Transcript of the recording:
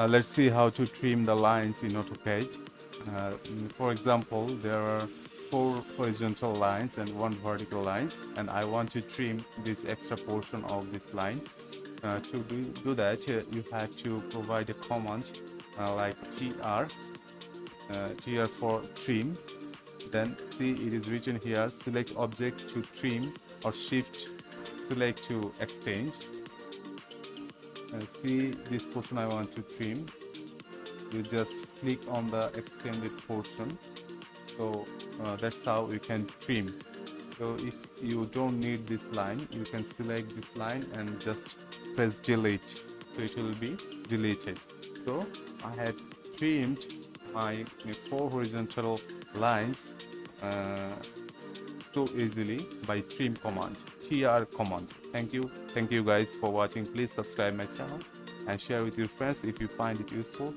Let's see how to trim the lines in AutoCAD. For example, there are 4 horizontal lines and 1 vertical lines, and I want to trim this extra portion of this line. To do that, you have to provide a command like tr for trim. Then see, it is written here, select object to trim, or shift select to extend. See this portion I want to trim. You just click on the extended portion. So that's how you can trim. So if you don't need this line, you can select this line and just press delete, so it will be deleted. So I had trimmed my 4 horizontal lines so easily by trim command, tr command. Thank you guys for watching. Please subscribe my channel and share with your friends if you find it useful.